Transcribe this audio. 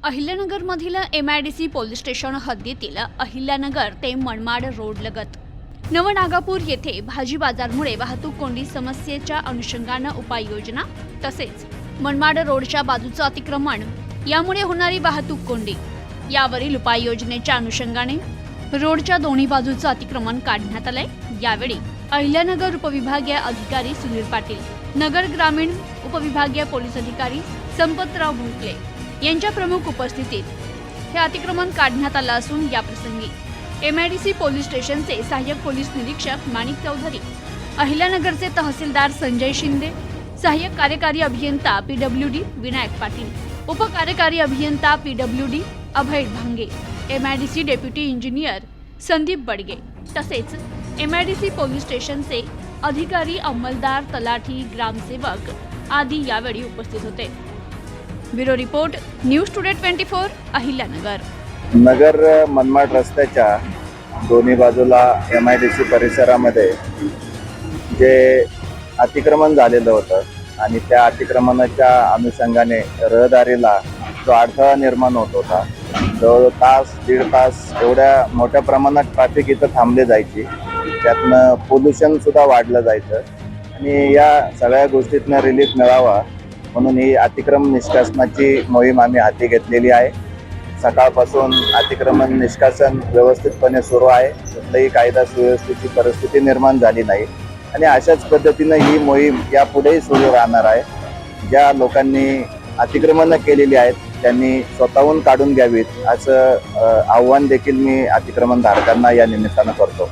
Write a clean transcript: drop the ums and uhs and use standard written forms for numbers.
अहिल्यानगरमधील MIDC police station हद्दीतील अहिल्यानगर ते Manmad road लगत नवनागापूर येथे भाजी बाजारमुळे वाहतूक कोंडी समस्येच्या अनुषंगाने उपाययोजना तसेच मनमाड रोडच्या बाजूचे अतिक्रमण यामुळे होणारी वाहतूक कोंडी यावरील उपाययोजनेच्या अनुषंगाने रोडच्या दोन्ही बाजूचे अतिक्रमण काढण्यात आले। यावेळी अहिल्यानगर उपविभागीय अधिकारी सुनील पाटील, नगर ग्रामीण उपविभागीय पोलीस अधिकारी संपतराव भोसले यांच्या प्रमुख उपस्थितीत हे अतिक्रमण काढण्यात आले असून या प्रसंगी MIDC पोलीस स्टेशनचे सहाय्यक पोलीस निरीक्षक माणिक चौधरी, अहिल्यानगरचे तहसीलदार संजय शिंदे, सहाय्यक कार्यकारी अभियंता PWD विनायक पाटील, उपकार्यकारी अभियंता PWD अभय भांगे, MIDC deputy engineer Sandeep Badge तसेच MIDC पोलीस स्टेशनचे अधिकारी, अंमलदार, तलाठी, ग्रामसेवक आदी यावेळी उपस्थित होते। Bureau report, news today 24, Ahilyanagar. Nagar Manmad रस्त्याच्या दोन्ही बाजूला MIDC परिसरामध्ये जे अतिक्रमण झालेलं होतं आणि त्या अतिक्रमणाच्या अनुषंगाने रहदारीला जो अडथळा निर्माण होत होता, जवळ तास दीड तास एवढ्या मोठ्या प्रमाणात ट्रॅफिक इथं थांबले जायची, त्यातनं पोल्युशन सुद्धा वाढलं जायचं आणि या सगळ्या गोष्टीतनं रिलीफ मिळावा म्हणून ही अतिक्रमण निष्कासनाची मोहीम आम्ही हाती घेतलेली आहे। सकाळपासून अतिक्रमण निष्कासन व्यवस्थितपणे सुरू आहे, कुठल्याही कायदा सुव्यवस्थेची परिस्थिती निर्माण झाली नाही आणि अशाच पद्धतीनं ही मोहीम यापुढेही सुरू राहणार आहे। ज्या लोकांनी अतिक्रमणं केलेली आहेत त्यांनी स्वतःहून काढून घ्यावीत असं आव्हान देखील मी अतिक्रमण धारकांना या निमित्तानं करतो।